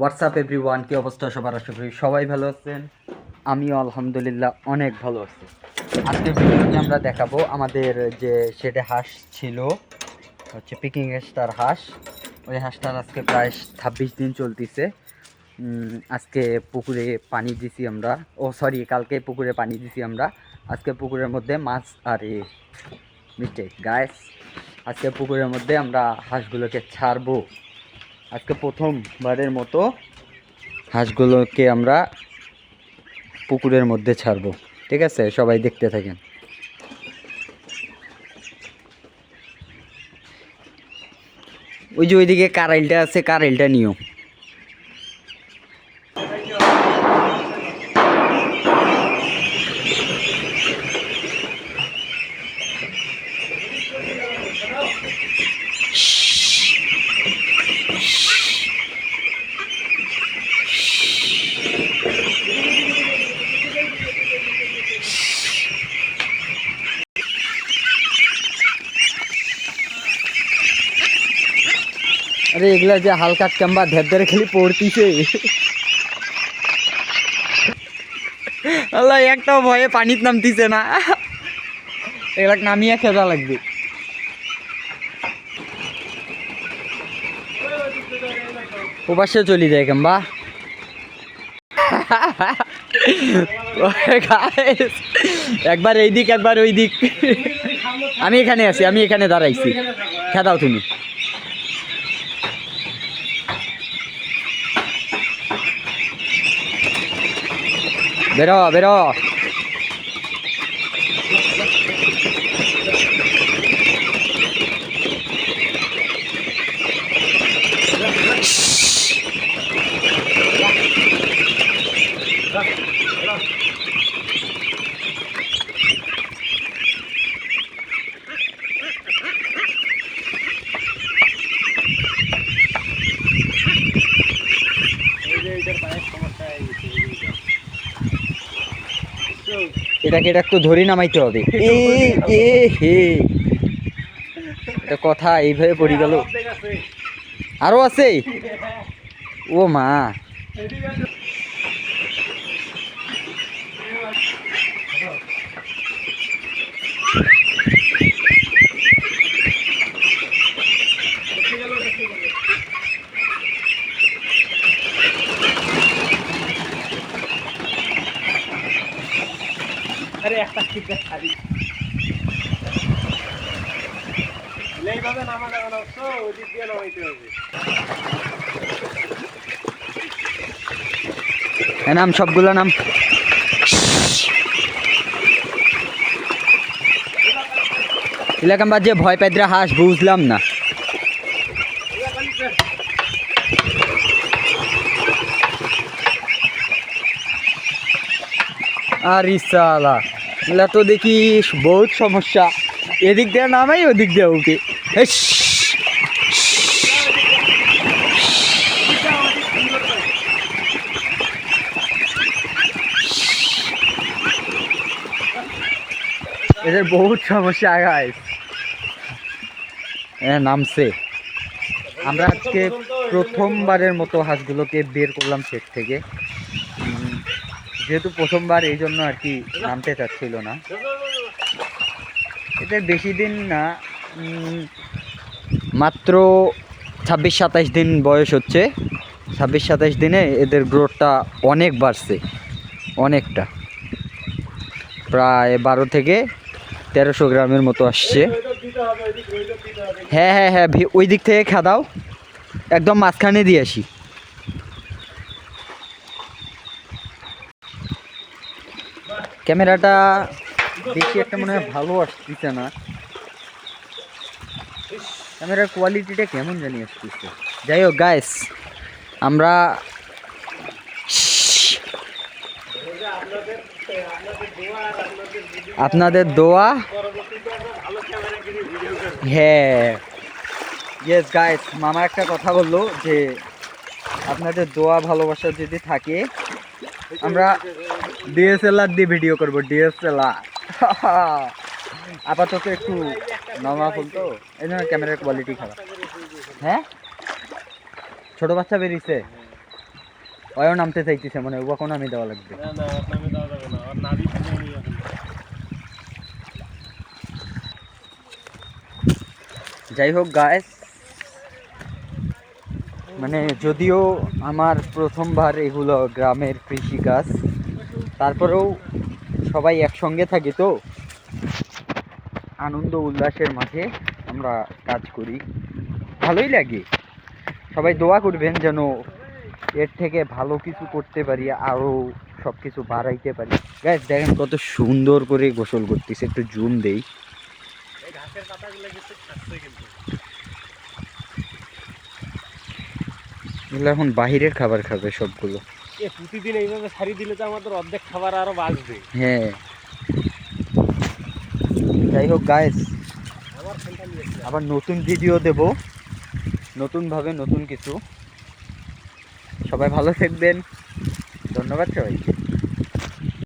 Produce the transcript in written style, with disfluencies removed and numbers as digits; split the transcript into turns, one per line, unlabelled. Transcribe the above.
WhatsApp everyone, কি অবস্থা সবার? আশা করি সবাই ভালো আছেন। আমিও আলহামদুলিল্লাহ অনেক ভালো আছি। আজকের ভিডিওতে আমরা দেখাবো আমাদের যে শেডে হাঁস ছিল, হচ্ছে পিকিং স্টার হাঁস। ওই হাঁসটার আজকে প্রায় 26 দিন চলতেছে। আজকে পুকুরে পানি দিছি আমরা, কালকে পুকুরে পানি দিছি আমরা। আজকে পুকুরের মধ্যে মাছ, আরে মিস্টেক গাইস, আজকে পুকুরের মধ্যে আমরা হাঁসগুলোকে ছাড়বো। আজকে প্রথমবারের মতো হাঁসগুলোকে আমরা পুকুরের মধ্যে ছাড়বো। ঠিক আছে, সবাই দেখতে থাকেন। ওই যে ওইদিকে কারাইলটা আছে, কারাইলটা নিও। আরে এগুলা যে হালকা চাম্বা ধের ধরে খালি পড়তিছে। আল্লাহ, একটাও ভয়ে পানিত নামতিছে না। এগুলা নামিয়ে খেলা লাগবে। ওপাশে চলে যায় কেমবা। একবার এই দিক একবার ওই দিক। আমি এখানে আছি, আমি এখানে দাঁড়াইছি, খেদাও তুমি। বেরো বেরো। এটাকে এটা একটু ধরে নামাইতে হবে। এটা কথা এইভাবে পড়ে গেল। আরো আছে? ও মা,
আরে একটা টিকা খালি এইভাবে নামা যাবে না, তো ওদিক দিয়ে নামাইতে হবে।
নাম সবগুলো নাম। এলাকাম যে ভয় পাইদ্রা হাঁস বুঝলাম না। আর ইসালা এগুলা তো দেখি বহুত সমস্যা। এদিক দিয়ে নামাই, ওদিক দিয়ে উঠে। এদের বহুত সমস্যা গাইস। নামছে। আমরা আজকে প্রথমবারের মতো হাঁসগুলোকে বের করলাম শেড থেকে। যেহেতু প্রথমবার, এই জন্য আর কি নামতে চাচ্ছিল না। এদের বেশি দিন না, মাত্র 26-27 দিন বয়স হচ্ছে। 26-27 দিনে এদের গ্রোথটা অনেক বাড়ছে, অনেকটা। প্রায় 12 থেকে 1300 গ্রামের মতো আসছে। হ্যাঁ হ্যাঁ হ্যাঁ, ওই দিক থেকে খাদাও, একদম মাঝখানে দিয়ে আসি। ক্যামেরাটা বেশি একটা মনে হয় ভালো আসতেছে না। ক্যামেরার কোয়ালিটিটা কেমন জানি আসতেছে। যাই হোক গাইস, আমরা আপনাদের দোয়া, হ্যাঁ ইয়েস গাইস, মামা একটা কথা বললো যে আপনাদের দোয়া ভালোবাসা যদি থাকে আমরা ডিএসএলআর দিয়ে ভিডিও করবো। ডিএসএলআর আপাতত একটু নর্মাল ফোন তো, এই জন্য ক্যামেরার কোয়ালিটি খারাপ। হ্যাঁ, ছোট বাচ্চা বেরিয়েছে। ওয়ও নামতে চাইতেছে মানে ও কখন নামে দেওয়া লাগবে।
না না ওর নামে দেওয়া যাবে না, ওর নাভি থেকে নিয়ে এখন।
যাই হোক গাইস, মানে যদিও আমার প্রথমবার এগুলো গ্রামের কৃষিকাজ, তারপরেও সবাই একসঙ্গে থাকি তো আনন্দ উল্লাসের মাঝে আমরা কাজ করি, ভালোই লাগে। সবাই দোয়া করবেন যেন এর থেকে ভালো কিছু করতে পারি, আরও সব কিছু বাড়াইতে পারি। গাইস দেখেন কত সুন্দর করে গোসল করতেছে, একটু জুম দেই।
এই ঘাসের পাতাগুলো কিন্তু খাচ্ছে কিন্তু।
এগুলো এখন বাহিরের খাবার খাবে সবগুলো।
এ প্রতিদিন এইভাবে ছাড়ি দিলে তো আমাদের অর্ধেক খাবার আরো বাঁচবে।
হ্যাঁ, যাই হোক গাইস,
আমার ফোনটা নিয়ে এসেছি।
আবার নতুন ভিডিও দেব, নতুনভাবে নতুন কিছু। সবাই ভালো থাকবেন, ধন্যবাদ সবাইকে।